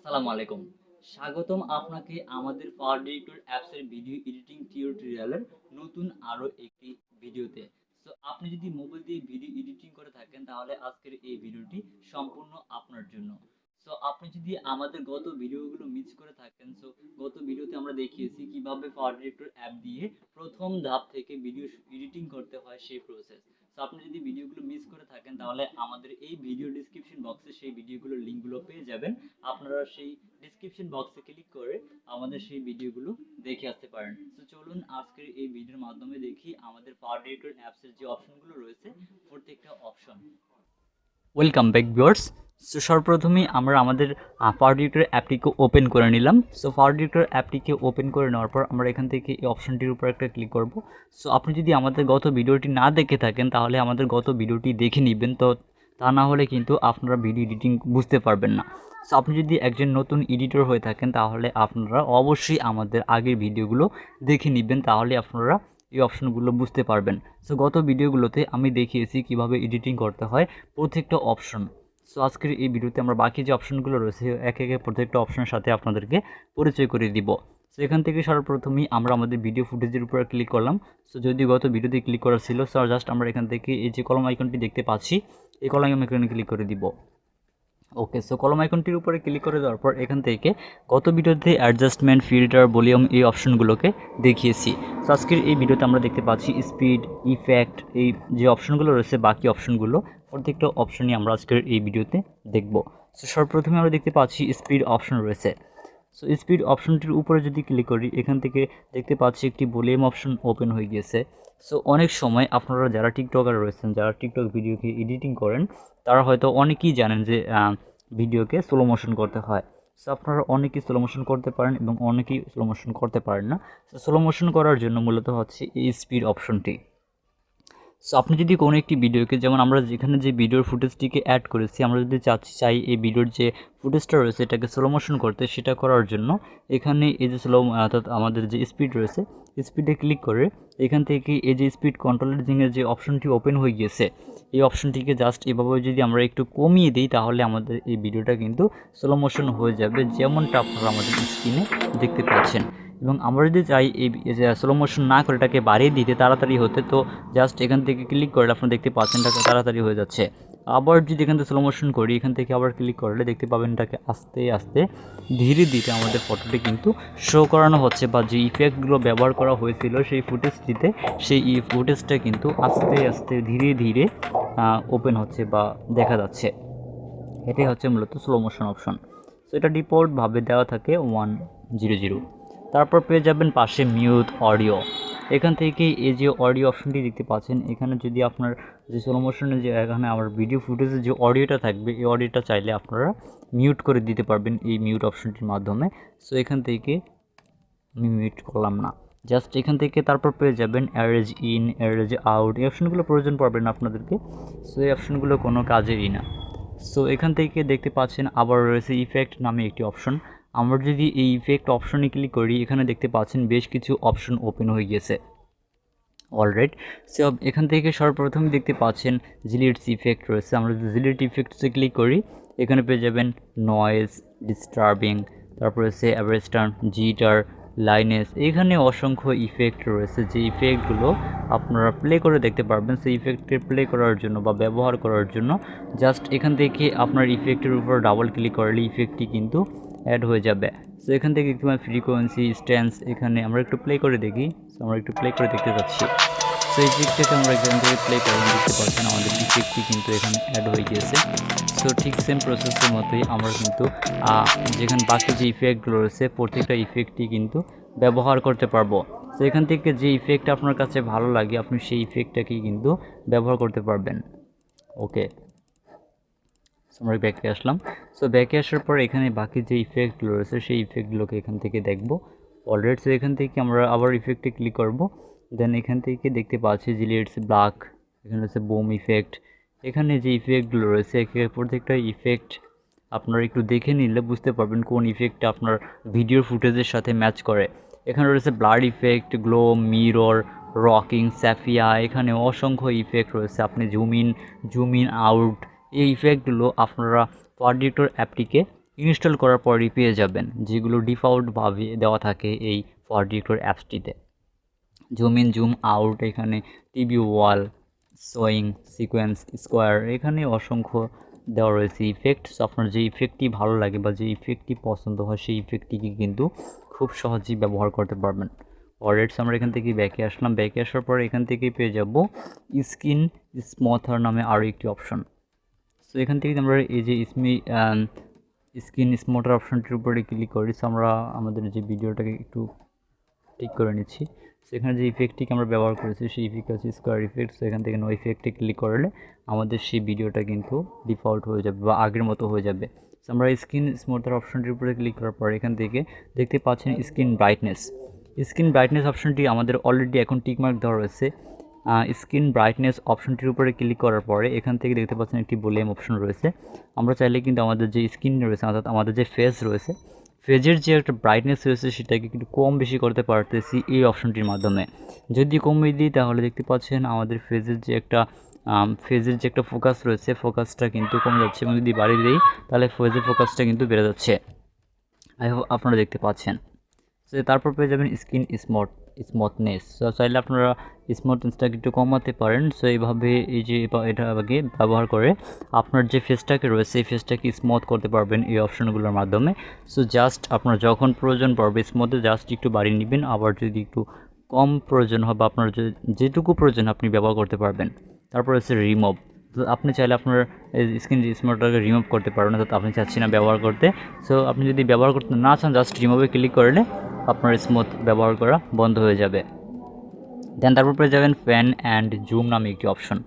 আসসালামু আলাইকুম। স্বাগতম আপনাকে আমাদের পাওয়ারডিরেক্টর অ্যাপসের ভিডিও এডিটিং টিউটোরিয়ালের নতুন আরো একটি ভিডিওতে। সো আপনি যদি মোবাইল দিয়ে ভিডিও এডিটিং করে থাকেন তাহলে আজকের এই ভিডিওটি সম্পূর্ণ আপনার জন্য। সো আপনি যদি আমাদের গত ভিডিওগুলো মিস করে থাকেন, সো গত ভিডিওতে আমরা দেখিয়েছি কিভাবে পাওয়ারডিরেক্টর অ্যাপ দিয়ে প্রথম ধাপ থেকে ভিডিও এডিটিং করতে হয় সেই প্রসেস। সো আপনি যদি ভিডিওগুলো মিস করে থাকেন তাহলে আমাদের এই ভিডিও ডেসক্রিপশন বক্সে সেই ভিডিওগুলোর লিঙ্কগুলো পেয়ে যাবেন। আপনারা সেই ডেসক্রিপশন বক্সে ক্লিক করে আমাদের সেই ভিডিওগুলো দেখে আসতে পারেন। তো চলুন আজকের এই ভিডিওর মাধ্যমে দেখি আমাদের পাওয়ারডিরেক্টর অ্যাপসের যে অপশনগুলো রয়েছে প্রত্যেকটা option. Welcome back viewers. So সর্বপ্রথমেই আমরা আমাদের পাওয়ারডিরেক্টর অ্যাপটিকে ওপেন করে নিলাম। সো পাওয়ারডিরেক্টর অ্যাপটিকে ওপেন করে নেওয়ার পর আমরা এখান থেকে এই অপশনটির উপর একটা ক্লিক করব। সো আপনি যদি আমাদের গত ভিডিওটি না দেখে থাকেন তাহলে আমাদের গত ভিডিওটি দেখে নেবেন, তো তা না হলে কিন্তু আপনারা ভিডিও এডিটিং বুঝতে পারবেন না। সো আপনি যদি একজন নতুন এডিটর হয়ে থাকেন তাহলে আপনারা অবশ্যই আমাদের আগের ভিডিওগুলো দেখে নেবেন, তাহলে আপনারা এই অপশনগুলো বুঝতে পারবেন। সো গত ভিডিওগুলোতে আমি দেখিয়েছি কিভাবে এডিটিং করতে হয় প্রত্যেকটা অপশন। সো আজকের এই ভিডিওতে আমরা বাকি যে অপশনগুলো রয়েছে একে একে প্রত্যেকটা অপশনের সাথে আপনাদেরকে পরিচয় করে দিব। সো এখান থেকে সর্বপ্রথমেই আমরা আমাদের ভিডিও ফুটেজের উপরে ক্লিক করলাম। সো যদি গত ভিডিওতে ক্লিক করা ছিল, সো জাস্ট আমরা এখান থেকে এই যে কলম আইকনটি দেখতে পাচ্ছি এই কলম আইকনে ক্লিক করে দিব। ওকে, সো কলম আইকনটির উপরে ক্লিক করে দেওয়ার পর এখান থেকে গত ভিডিওতে অ্যাডজাস্টমেন্ট, ফিল্টার, ভলিউম এই অপশনগুলোকে দেখিয়েছি। সো আজকের এই ভিডিওতে আমরা দেখতে পাচ্ছি স্পিড, ইফেক্ট, এই যে অপশনগুলো রয়েছে বাকি অপশনগুলো প্রত্যেকটা অপশনই আমরা আজকের এই ভিডিওতে দেখব। সো সর্বপ্রথমে আমরা দেখতে পাচ্ছি স্পিড অপশন রয়েছে। সো স্পিড অপশনটির উপরে যদি ক্লিক করি এখান থেকে দেখতে পাচ্ছি একটি ভলিউম অপশন ওপেন হয়ে গিয়েছে। সো অনেক সময় আপনারা যারা টিকটকার রয়েছেন, যারা টিকটক ভিডিওকে এডিটিং করেন, তারা হয়তো অনেকেই জানেন যে ভিডিওকে স্লো মোশন করতে হয়। সো আপনারা অনেকেই স্লো মোশন করতে পারেন এবং অনেকেই স্লো মোশন করতে পারেন না। সো স্লো মোশন করার জন্য মূলত হচ্ছে এই স্পিড অপশনটি। সো আপনি যদি কোনো একটি ভিডিওকে, যেমন আমরা যেখানে যে ভিডিওর ফুটেজটিকে অ্যাড করেছি, আমরা যদি চাই এই ভিডিওর যে ফুটেজটা রয়েছে এটাকে স্লো মোশন করতে, সেটা করার জন্য এখানে এই যে স্লো অর্থাৎ আমাদের যে স্পিড রয়েছে স্পিডে ক্লিক করে এখান থেকে এই যে স্পিড কন্ট্রোলের যে অপশনটি ওপেন হয়ে গিয়েছে এই অপশনটিকে জাস্ট এভাবে যদি আমরা একটু কমিয়ে দিই তাহলে আমাদের এই ভিডিওটা কিন্তু স্লো মোশন হয়ে যাবে, যেমনটা আপনারা আমাদের স্ক্রিনে দেখতে পাচ্ছেন। এবং আমরা যদি চাই এই স্লো মোশন না করে এটাকে বাড়িয়ে দিতে, তাড়াতাড়ি হতে, তো জাস্ট এখান থেকে ক্লিক করলে আপনারা দেখতে পাচ্ছেন এটাকে তাড়াতাড়ি হয়ে যাচ্ছে। আবার যদি এখান থেকে স্লো মোশন করি এখান থেকে আবার ক্লিক করলে দেখতে পাবেন এটাকে আস্তে আস্তে ধীরে ধীরে আমাদের ফটোটি কিন্তু শো করানো হচ্ছে, বা যে ইফেক্টগুলো ব্যবহার করা হয়েছিল সেই ফুটেজটিতে সেই ফুটেজটা কিন্তু আস্তে আস্তে ধীরে ধীরে ওপেন হচ্ছে বা দেখা যাচ্ছে। এটাই হচ্ছে মূলত স্লো মোশন অপশন। সো এটা ডিফল্টভাবে দেওয়া থাকে 100। তারপর পেয়ে যাবেন পাশে মিউট অডিও। এখান থেকে এই যে অডিও অপশনটি দেখতে পাচ্ছেন, এখানে যদি আপনার যে স্লো মোশনে যে এখানে আমার ভিডিও ফুটেজের যে অডিওটা থাকবে এই অডিওটা চাইলে আপনারা মিউট করে দিতে পারবেন এই মিউট অপশনটির মাধ্যমে। সো এখান থেকে আমি মিউট করলাম না, জাস্ট এখান থেকে তারপর পেয়ে যাবেন অ্যারেজ ইন, অ্যারেজ আউট। এই অপশনগুলো প্রয়োজন পড়বে না আপনাদেরকে, সো এই অপশনগুলো কোনো কাজেরই না। সো এখান থেকে দেখতে পাচ্ছেন আবার রয়েছে ইফেক্ট নামে একটি অপশন। আমরা যদি এই ইফেক্ট অপশনে ক্লিক করি এখানে দেখতে পাচ্ছেন বেশ কিছু অপশন ওপেন হয়ে গেছে অলরাইট। সো এখান থেকে সর্বপ্রথম দেখতে পাচ্ছেন জিলিটস ইফেক্ট রয়েছে। আমরা যদি জিলিট ইফেক্টসে ক্লিক করি এখানে পেয়ে যাবেন নয়েজ, ডিস্টার্বিং, তারপর রয়েছে অ্যাভারেস্টার্ন, জিটার, লাইনেস। এখানে অসংখ্য ইফেক্ট রয়েছে যে ইফেক্টগুলো আপনারা প্লে করে দেখতে পারবেন। সেই ইফেক্টকে প্লে করার জন্য বা ব্যবহার করার জন্য জাস্ট এখান থেকে আপনার ইফেক্টের উপর ডাবল ক্লিক করলে ইফেক্টটি কিন্তু অ্যাড হয়ে যাবে। সো এখান থেকে একটু ফ্রিকোয়েন্সি, স্ট্যান্স, এখানে আমরা একটু প্লে করে দেখি। সো আমরা একটু প্লে করে দেখতে যাচ্ছি। সো এই ইফেক্টটাকে আমরা এখান থেকে প্লে করে দেখতে পাচ্ছেন আমাদের ইফেক্টটি কিন্তু এখানে অ্যাড হয়ে গিয়েছে। সো ঠিক সেম প্রসেসের মতোই আমরা কিন্তু যেখানে বাকি যে ইফেক্টগুলো রয়েছে প্রত্যেকটা ইফেক্টই কিন্তু ব্যবহার করতে পারবো। সো এখান থেকে যে ইফেক্ট আপনার কাছে ভালো লাগে আপনি সেই ইফেক্টটাকেই কিন্তু ব্যবহার করতে পারবেন। ওকে, আমরা ব্যাকে আসলাম। সো ব্যাকে আসার পর এখানে বাকি যে ইফেক্টগুলো রয়েছে সেই ইফেক্টগুলোকে এখান থেকে দেখব অলরেডি। সো এখান থেকে আমরা আবার ইফেক্টে ক্লিক করব, দেন এখান থেকে দেখতে পাচ্ছি জিলিটস ব্ল্যাক, এখানে রয়েছে বুম ইফেক্ট। এখানে যে ইফেক্টগুলো রয়েছে প্রত্যেকটা ইফেক্ট আপনারা একটু দেখে নিলে বুঝতে পারবেন কোন ইফেক্টটা আপনার ভিডিওর ফুটেজের সাথে ম্যাচ করে। এখানে রয়েছে blur effect, glow, mirror, rocking, sepia. এখানে অসংখ্য ইফেক্ট রয়েছে। আপনি জুম ইন আউট এই ইফেক্টগুলো আপনারা পাওয়ারডিরেক্টর অ্যাপটিকে ইনস্টল করার পরই পেয়ে যাবেন, যেগুলো ডিফল্টভাবে দেওয়া থাকে এই PowerDirector অ্যাপসটিতে। জুম ইন, জুম আউট, এখানে TV wall, swing, sequence, square, এখানে অসংখ্য দেওয়া রয়েছে ইফেক্টস। আপনার যে ইফেক্টটি ভালো লাগে বা যে ইফেক্টটি পছন্দ হয় সেই ইফেক্টটিকে কিন্তু খুব সহজেই ব্যবহার করতে পারবেন। অলরেডি আমরা এখান থেকে ব্যাকে আসলাম, ব্যাকে আসার পর এখান থেকে পেয়ে যাব স্কিন স্মুথার নামে আরও একটি অপশন। সো এখান থেকে আমরা এই যে স্কিন স্মুথার অপশনটির উপরে ক্লিক করি। সো আমরা আমাদের যে ভিডিওটাকে একটু ঠিক করে নিচ্ছি। সেখানে যে ইফেক্টটিকে আমরা ব্যবহার করেছি সেই ইফেক্ট হচ্ছে স্কোয়ার ইফেক্ট। সেখান থেকে নো ইফেক্টে ক্লিক করলে আমাদের সেই ভিডিওটা কিন্তু ডিফল্ট হয়ে যাবে বা আগের মতো হয়ে যাবে। আমরা স্ক্রিন স্মুথার অপশনটির উপরে ক্লিক করার পর এখান থেকে দেখতে পাচ্ছেন স্ক্রিন ব্রাইটনেস। স্ক্রিন ব্রাইটনেস অপশনটি আমাদের অলরেডি এখন টিকমার্ক দেওয়া রয়েছে। স্ক্রিন ব্রাইটনেস অপশনটির উপরে ক্লিক করার পরে এখান থেকে দেখতে পাচ্ছেন একটি ভলিউম অপশন রয়েছে। আমরা চাইলে কিন্তু আমাদের যে স্ক্রিন রয়েছে, অর্থাৎ আমাদের যে ফেস রয়েছে, ফেজের যে একটা ব্রাইটনেস রয়েছে সেটাকে একটু কম বেশি করতে পারতেছি এই অপশনটির মাধ্যমে। যদি কমিয়ে দিই তাহলে দেখতে পাচ্ছেন আমাদের ফেজের যে একটা ফোকাস রয়েছে, ফোকাসটা কিন্তু কমে যাচ্ছে, এবং যদি বাড়িয়ে দিই তাহলে ফেজের ফোকাসটা কিন্তু বেড়ে যাচ্ছে। আই হোপ আপনারা দেখতে পাচ্ছেন। সো তারপর পেয়ে যাবেন স্ক্রিন স্মুথনেস। সো চাইলে আপনারা স্মুথনেসটাকে একটু কমাতে পারেন। সো এইভাবে এটাকে ব্যবহার করে আপনার যে ফেসটাকে রয়েছে এই ফেসটাকে স্মুথ করতে পারবেন এই অপশনগুলোর মাধ্যমে। সো জাস্ট আপনার যখন প্রয়োজন পড়বে স্মুথে জাস্ট একটু বাড়িয়ে নেবেন, আবার যদি একটু কম প্রয়োজন হয় বা আপনার যেটুকু প্রয়োজন আপনি ব্যবহার করতে পারবেন। তারপর হচ্ছে রিমুভ। তো আপনি চাইলে আপনার স্ক্রিন স্মুথটাকে রিমুভ করতে পারবেন, অর্থাৎ আপনি চাচ্ছেন না ব্যবহার করতে। সো আপনি যদি ব্যবহার করতে না চান জাস্ট রিমুভে ক্লিক করলে আপনার স্মুথ ব্যবহার করা বন্ধ হয়ে যাবে। দেন তারপর পেয়ে যাবেন ফ্যান অ্যান্ড জুম নামে একটি অপশন।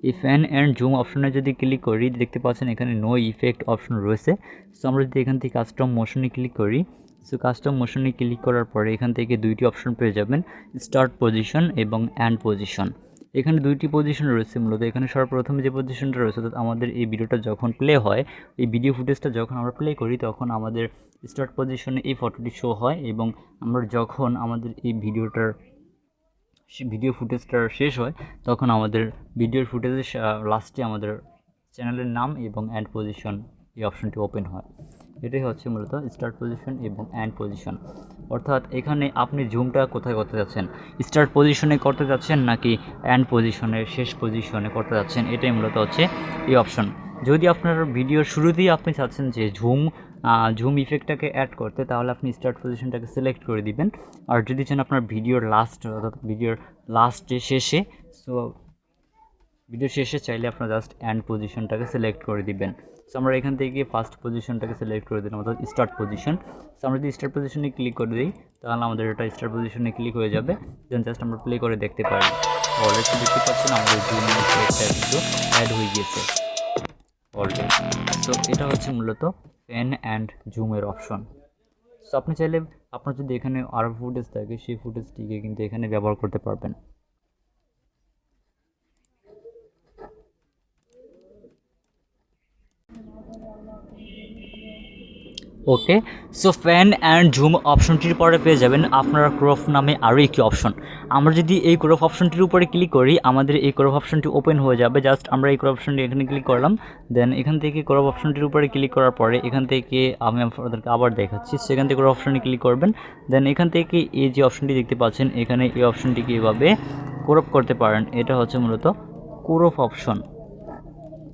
এই ফ্যান অ্যান্ড জুম অপশনে যদি ক্লিক করি দেখতে পাচ্ছেন এখানে নো ইফেক্ট অপশন রয়েছে। সো আমরা যদি এখান থেকে কাস্টম মোশনে ক্লিক করি, সো কাস্টম মোশনে ক্লিক করার পরে এখান থেকে দুইটি অপশন পেয়ে যাবেন, স্টার্ট পজিশন এবং এন্ড পজিশন। এখানে দুইটি পজিশন রয়েছে মূলত। এখানে সর্বপ্রথম যে পজিশনটা রয়েছে, অর্থাৎ আমাদের এই ভিডিওটা যখন প্লে হয়, এই ভিডিও ফুটেজটা যখন আমরা প্লে করি তখন আমাদের স্টার্ট পজিশনে এই ফটোটি শো হয়, এবং আমরা যখন আমাদের এই ভিডিও ফুটেজটা শেষ হয় তখন আমাদের ভিডিওর ফুটেজের লাস্টে আমাদের চ্যানেলের নাম এবং এন্ড পজিশন এই অপশনটি ওপেন হয়। এটাই হচ্ছে মূলত স্টার্ট পজিশন এবং এন্ড পজিশন। অর্থাৎ এখানে আপনি জুমটা কোথায় করতে যাচ্ছেন, স্টার্ট পজিশনে করতে যাচ্ছেন নাকি এন্ড পজিশনের শেষ পজিশনে করতে যাচ্ছেন, এটাই মূলত হচ্ছে এই অপশন। যদি আপনার ভিডিওর শুরুতেই আপনি চাচ্ছেন যে জুম ইফেক্টটাকে অ্যাড করতে, তাহলে আপনি স্টার্ট পজিশনটাকে সিলেক্ট করে দিবেন। আর যদি চান আপনার ভিডিওর শেষে, সো ভিডিও শেষে চাইলে আপনার জাস্ট এন্ড পজিশনটাকে সিলেক্ট করে দিবেন। সো আমরা এখান থেকে ফার্স্ট পজিশনটাকে সিলেক্ট করে দিলাম, অর্থাৎ স্টার্ট পজিশন। সো আমরা যদি স্টার্ট পজিশনে ক্লিক করে দিই তাহলে আমাদের এটা স্টার্ট পজিশনে ক্লিক হয়ে যাবে। দেন জাস্ট আমরা প্লে করে দেখতে পারি। অলরেডি দেখতে পাচ্ছেন আমাদের জুম ইফেক্টটা কিন্তু অ্যাড হয়ে গিয়েছে অলরেডি। সো এটা হচ্ছে মূলত ফ্যান অ্যান্ড জুমের অপশন। সো আপনি চাইলে আপনার যদি এখানে আরও ফুটেজ থাকে সেই ফুটেজটিকে কিন্তু এখানে ব্যবহার করতে পারবেন। ওকে, সো ফ্যান অ্যান্ড জুম অপশনটির পরে পেয়ে যাবেন আপনারা ক্রপ নামে আরও একটি অপশন। আমরা যদি এই ক্রপ অপশনটির উপরে ক্লিক করি আমাদের এই ক্রপ অপশনটি ওপেন হয়ে যাবে। জাস্ট আমরা এই ক্রপ অপশনটি এখানে ক্লিক করলাম। দেন এখান থেকে ক্রপ অপশনটির উপরে ক্লিক করার পরে এখান থেকে আমি আপনাদেরকে আবার দেখাচ্ছি, সেখান থেকে ক্রপ অপশনে ক্লিক করবেন। দেন এখান থেকে এই যে অপশনটি দেখতে পাচ্ছেন এখানে এই অপশনটিকে এভাবে ক্রপ করতে পারেন। এটা হচ্ছে মূলত ক্রপ অপশন।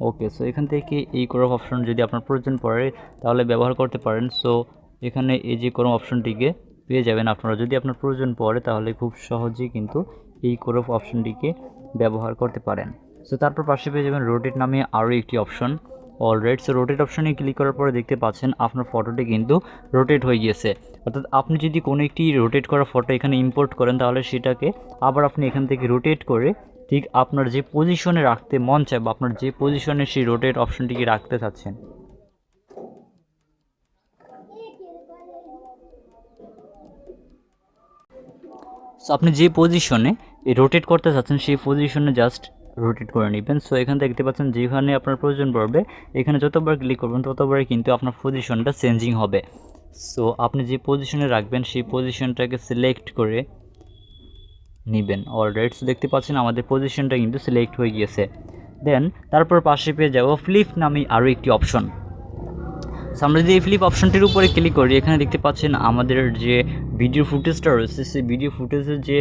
ওকে, সো এখান থেকে এই ক্রপ অপশন যদি আপনার প্রয়োজন পড়ে তাহলে ব্যবহার করতে পারেন। সো এখানে এই যে ক্রপ অপশনটিকে পেয়ে যাবেন আপনারা, যদি আপনার প্রয়োজন পড়ে তাহলে খুব সহজেই কিন্তু এই ক্রপ অপশনটিকে ব্যবহার করতে পারেন। সো তারপর পাশে পেয়ে যাবেন রোটেট নামে আরও একটি অপশন। অলরাইট, সো রোটেট অপশনে ক্লিক করার পরে দেখতে পাচ্ছেন আপনার ফটোটি কিন্তু রোটেট হয়ে গিয়েছে। অর্থাৎ আপনি যদি কোনো একটি রোটেট করা ফটো এখানে ইম্পোর্ট করেন তাহলে সেটাকে আবার আপনি এখান থেকে রোটেট করে ঠিক আপনার যে পজিশনে রাখতে মন চায় বা আপনার যে পজিশনে সেই রোটেট অপশনটিকে রাখতে চাচ্ছেন, সো আপনি যে পজিশনে রোটেট করতে চাচ্ছেন সেই পজিশনে জাস্ট রোটেট করে নেবেন। সো এখানে দেখতে পাচ্ছেন যেখানে আপনার প্রয়োজন পড়বে এখানে যতবার ক্লিক করবেন ততবারই কিন্তু আপনার পজিশনটা চেঞ্জিং হবে। সো আপনি যে পজিশনে রাখবেন সেই পজিশনটাকে সিলেক্ট করে নেবেন। অলরাইট, সো দেখতে পাচ্ছেন আমাদের পজিশনটা কিন্তু সিলেক্ট হয়ে গিয়েছে। দেন তারপর পাশে পেয়ে যাব ফ্লিপ নামে আরও একটি অপশন। আমরা যদি এই ফ্লিপ অপশনটির উপরে ক্লিক করি, এখানে দেখতে পাচ্ছেন আমাদের যে ভিডিও ফুটেজটা রয়েছে, সেই ভিডিও ফুটেজের যে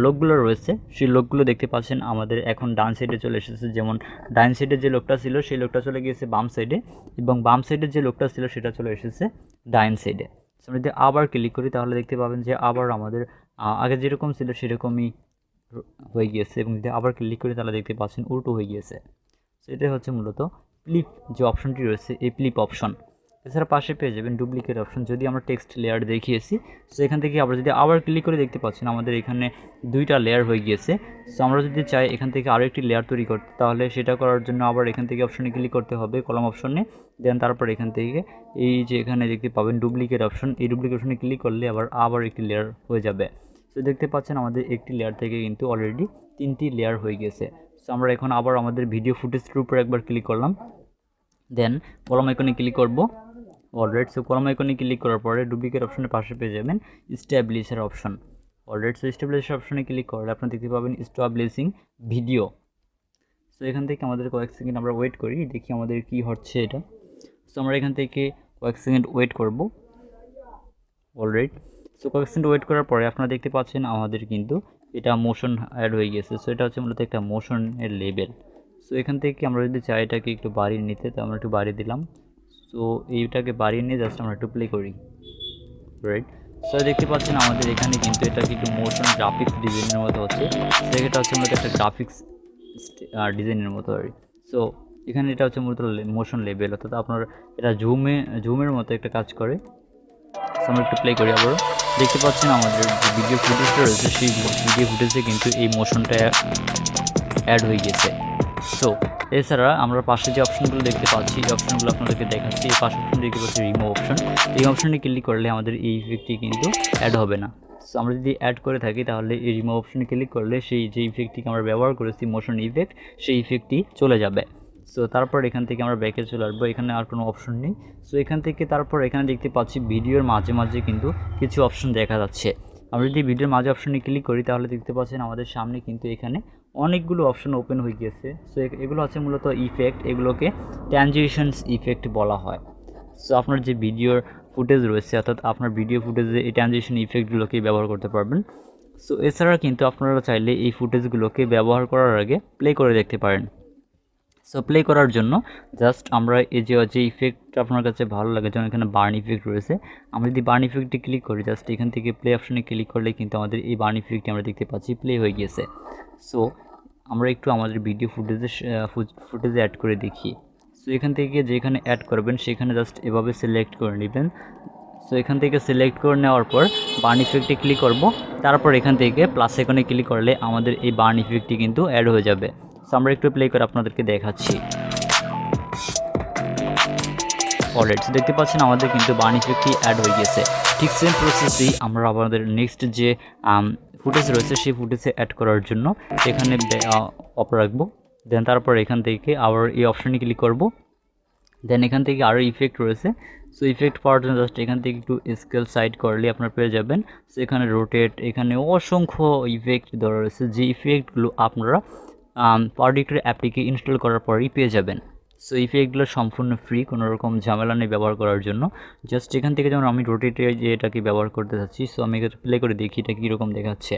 লোকগুলো রয়েছে, সেই লোকগুলো দেখতে পাচ্ছেন আমাদের এখন ডান সাইডে চলে এসেছে। যেমন ডান সাইডে যে লোকটা ছিল সেই লোকটা চলে গিয়েছে বাম সাইডে, এবং বাম সাইডে যে লোকটা ছিল সেটা চলে এসেছে ডান সাইডে। আমরা যদি আবার ক্লিক করি তাহলে দেখতে পাবেন যে আবার আমাদের আগে যেরকম ছিল সেরকমই হয়ে গিয়েছে, এবং যদি আবার ক্লিক করি তাহলে দেখতে পাচ্ছেন উল্টো হয়ে গিয়েছে। সেটাই হচ্ছে মূলত ফ্লিপ যে অপশনটি রয়েছে, এই ফ্লিপ অপশন। এছাড়া পাশে পেয়ে যাবেন ডুপ্লিকেট অপশন। যদি আমরা টেক্সট লেয়ার দেখিয়েছি, সো এখান থেকে আমরা যদি আবার ক্লিক করে দেখতে পাচ্ছেন আমাদের এখানে দুইটা লেয়ার হয়ে গিয়েছে। সো আমরা যদি চাই এখান থেকে আরও একটি লেয়ার তৈরি করতে, তাহলে সেটা করার জন্য আবার এখান থেকে অপশনে ক্লিক করতে হবে, কলম অপশনে। দেন তারপর এখান থেকে এই যে এখানে দেখতে পাবেন ডুপ্লিকেট অপশন, এই ডুপ্লিকেট অপশনে ক্লিক করলে আবার একটি লেয়ার হয়ে যাবে। সো দেখতে পাচ্ছেন আমাদের একটি লেয়ার থেকে কিন্তু অলরেডি 3টি লেয়ার হয়ে গেছে। সো আমরা এখন আবার আমাদের ভিডিও ফুটেজটির উপরে একবার ক্লিক করলাম, দেন কলম আইকনে ক্লিক করব। অলরাইট, সো কলম আইকনে ক্লিক করার পরে ডুপ্লিকেট অপশনের পাশে পেয়ে যাবেন স্ট্যাবলিশার অপশন। অলরাইট, সো স্ট্যাবলিশার অপশনে ক্লিক করলে আপনারা দেখতে পাবেন স্ট্যাবলিশিং ভিডিও। সো এখান থেকে আমাদের কয়েক সেকেন্ড আমরা ওয়েট করি, দেখি আমাদের কি হচ্ছে এটা। সো আমরা এখান থেকে কয়েক সেকেন্ড ওয়েট করব। অলরাইট, সো কয়েক সেকেন্ড ওয়েট করার পরে আপনারা দেখতে পাচ্ছেন আমাদের কিন্তু এটা মোশন অ্যাড হয়ে গেছে। সো এটা হচ্ছে মূলত একটা মোশনের লেবেল। সো এখান থেকে আমরা যদি চাই এটাকে একটু বাড়িয়ে নিতে, তো আমরা একটু বাড়িয়ে দিলাম। সো এইটাকে বাড়িয়ে নিয়ে জাস্ট আমরা একটু প্লে করি। রাইট, সো দেখতে পাচ্ছেন আমাদের এখানে কিন্তু এটা কিন্তু মোশন গ্রাফিক্স ডিজাইনের মতো হচ্ছে। সেটা হচ্ছে মূলত একটা গ্রাফিক্স ডিজাইনের মতো আর কি। সো এখানে এটা হচ্ছে মূলত মোশন লেভেল, অর্থাৎ আপনার এটা জুমের মতো একটা কাজ করে। সো আমরা একটু প্লে করি আবারও। দেখতে পাচ্ছেন আমাদের যে ভিডিও ফুটেজটা রয়েছে সেই ভিডিও ফুটেজে কিন্তু এই মোশনটা অ্যাড হয়ে গেছে। সো এছাড়া আমরা পাশে যে অপশনগুলো দেখতে পাচ্ছি, এই অপশনগুলো আপনাদেরকে দেখাচ্ছি। এই পাশে অপশন দেখতে পাচ্ছি রিমুভ অপশন। এই অপশনে ক্লিক করলে আমাদের এই ইফেক্টটি কিন্তু অ্যাড হবে না। সো আমরা যদি অ্যাড করে থাকি তাহলে এই রিমুভ অপশনে ক্লিক করলে সেই যে ইফেক্টটিকে আমরা ব্যবহার করেছি মোশন ইফেক্ট, সেই ইফেক্টটি চলে যাবে। সো তারপর এখান থেকে আমরা ব্যাকে চলে আসবো, এখানে আর কোনো অপশন নেই। সো এখান থেকে তারপর এখানে দেখতে পাচ্ছি ভিডিওর মাঝে মাঝে কিন্তু কিছু অপশন দেখা যাচ্ছে। আমরা যদি ভিডিওর মাঝে অপশনে ক্লিক করি তাহলে দেখতে পাচ্ছেন আমাদের সামনে কিন্তু এখানে অনেকগুলো অপশন ওপেন হয়ে গিয়েছে। সো এগুলো হচ্ছে মূলত ইফেক্ট, এগুলোকে ট্রানজিশনস ইফেক্ট বলা হয়। সো আপনার যে ভিডিওর ফুটেজ রয়েছে, অর্থাৎ আপনার ভিডিও ফুটেজে এই ট্রানজিশন ইফেক্টগুলোকে ব্যবহার করতে পারবেন। সো এছাড়া কিন্তু আপনারা চাইলে এই ফুটেজগুলোকে ব্যবহার করার আগে প্লে করে দেখতে পারেন। সো প্লে করার জন্য জাস্ট আমরা এই যে ইফেক্টটা আপনার কাছে ভালো লাগে, যেমন এখানে বার্ন ইফেক্ট রয়েছে, আমরা যদি বার্ন ইফেক্টে ক্লিক করি, জাস্ট এখান থেকে প্লে অপশনে ক্লিক করলে কিন্তু আমাদের এই বার্ন ইফেক্টটি আমরা দেখতে পাচ্ছি প্লে হয়ে গিয়েছে। সো আমরা একটু আমাদের ভিডিও ফুটেজে অ্যাড করে দেখি। সো এখান থেকে যেখানে অ্যাড করবেন সেখানে জাস্ট এভাবে সিলেক্ট করে নেবেন। সো এখান থেকে সিলেক্ট করে নেওয়ার পর বার্ন ইফেক্টে ক্লিক করব, তারপর এখান থেকে প্লাস আইকনে ক্লিক করলে আমাদের এই বার্ন ইফেক্টটি কিন্তু অ্যাড হয়ে যাবে। সো আমরা একটু প্লে করে আপনাদেরকে দেখাচ্ছি। অলরাইট, দেখতে পাচ্ছেন আমাদের কিন্তু বার্ন ইফেক্টটি অ্যাড হয়ে গেছে। ঠিক সেম প্রসেসেই আমরা আমাদের নেক্সট যে ফুটেজ রয়েছে সেই ফুটেজে অ্যাড করার জন্য এখানে অফ রাখবো। দেন তারপর এখান থেকে আবার এই অপশানে ক্লিক করব। দেন এখান থেকে আরও ইফেক্ট রয়েছে। সো ইফেক্ট পাওয়ার জন্য জাস্ট এখান থেকে একটু স্কেল সাইড করলে আপনারা পেয়ে যাবেন। সো এখানে রোটেট, এখানে অসংখ্য ইফেক্ট দেওয়া রয়েছে, যে ইফেক্টগুলো আপনারা পাওয়ারডিরেক্টর অ্যাপটিকে ইনস্টল করার পরেই পেয়ে যাবেন। সো ইফেক্টগুলো সম্পূর্ণ ফ্রি, কোনো রকম ঝামেলা নেই ব্যবহার করার জন্য। জাস্ট এখান থেকে যেমন আমি রোটেটে যে এটাকে ব্যবহার করতে চাচ্ছি, সো আমি এটা প্লে করে দেখি এটা কীরকম দেখাচ্ছে।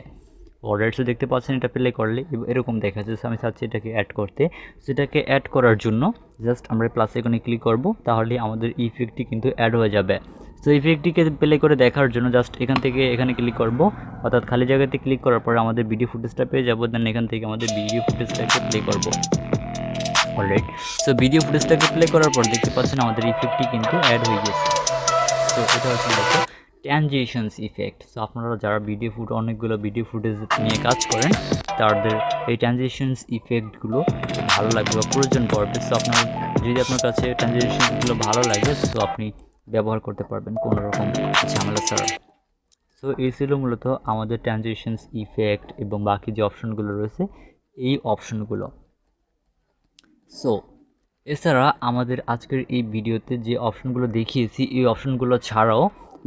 অলরাইট, দেখতে পাচ্ছেন এটা প্লে করলে এরকম দেখাচ্ছে। সো আমি চাচ্ছি এটাকে অ্যাড করতে। সেটাকে অ্যাড করার জন্য জাস্ট আমরা প্লাস আইকনে ক্লিক করব, তাহলে আমাদের ইফেক্টটি কিন্তু অ্যাড হয়ে যাবে। সো ইফেক্টটিকে প্লে করে দেখার জন্য জাস্ট এখান থেকে এখানে ক্লিক করব, অর্থাৎ খালি জায়গাতে ক্লিক করার পরে আমাদের ভিডিও ফুটেজটা পেয়ে যাবো। দেন এখান থেকে আমাদের ভিডিও ফুটেজটাকে প্লে করব। অলরাইট, সো ভিডিও ফুটেজটাকে প্লে করার পর দেখতে পাচ্ছেন আমাদের ইফেক্টটি কিন্তু অ্যাড হয়ে গেছে। সো এটা হচ্ছে ট্রানজিশনস ইফেক্ট। সো আপনারা যারা অনেকগুলো ভিডিও ফুটেজ নিয়ে কাজ করেন তাদের এই ট্রানজিশনস ইফেক্টগুলো ভালো লাগবে বা প্রয়োজন পড়বে। সো যদি আপনার কাছে ট্রানজিশনসগুলো ভালো লাগে, সো আপনি ব্যবহার করতে পারবেন কোনো রকম ঝামেলা ছাড়া। সো এই ছিল মূলত আমাদের ট্রানজিশনস ইফেক্ট এবং বাকি যে অপশনগুলো রয়েছে এই অপশনগুলো। সো এছাড়া আমাদের আজকের এই ভিডিওতে যে অপশনগুলো দেখিয়েছি এই অপশনগুলো ছাড়াও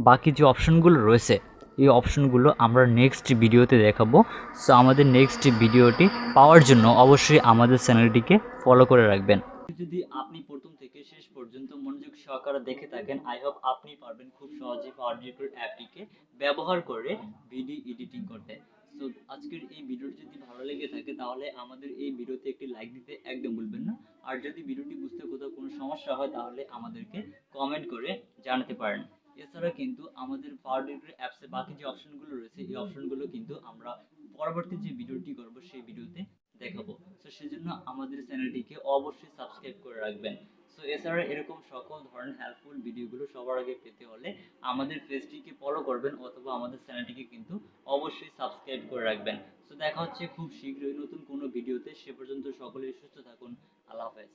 বাকি যে অপশনগুলো রয়েছে এই অপশনগুলো আমরা নেক্সট ভিডিওতে দেখাবো। সো আমাদের নেক্সট ভিডিওটি পাওয়ার জন্য অবশ্যই আমাদের চ্যানেলটিকে ফলো করে রাখবেন। যদি আপনি প্রথম থেকে শেষ পর্যন্ত মনোযোগ সহকারে দেখে থাকেন, আই হোপ আপনি পারবেন খুব সহজে পাওয়ারডিরেক্টর অ্যাপটিকে ব্যবহার করে ভিডিও এডিটিং করতে। সো আজকের এই ভিডিওটি যদি ভালো লেগে থাকে তাহলে আমাদের এই ভিডিওতে একটি লাইক দিতে একদম ভুলবেন না। আর যদি ভিডিওটি বুঝতে কোথাও কোনো সমস্যা হয় তাহলে আমাদেরকে কমেন্ট করে জানাতে পারেন। এছাড়া কিন্তু আমাদের পাওয়ারডিরেক্টর অ্যাপসে বাকি যে অপশনগুলো রয়েছে এই অপশনগুলো কিন্তু আমরা পরবর্তী যে ভিডিওটি করব সেই ভিডিওতে দেখাবো। তো সেজন্য আমাদের চ্যানেলটিকে অবশ্যই সাবস্ক্রাইব করে রাখবেন। সো এছাড়া এরকম সকল ধরনের হেল্পফুল ভিডিওগুলো সবার আগে পেতে হলে আমাদের পেজটিকে ফলো করবেন অথবা আমাদের চ্যানেলটিকে কিন্তু অবশ্যই সাবস্ক্রাইব করে রাখবেন। সো দেখা হচ্ছে খুব শীঘ্রই নতুন কোনো ভিডিওতে। সে পর্যন্ত সকলেই সুস্থ থাকুন। আল্লাহ হাফেজ।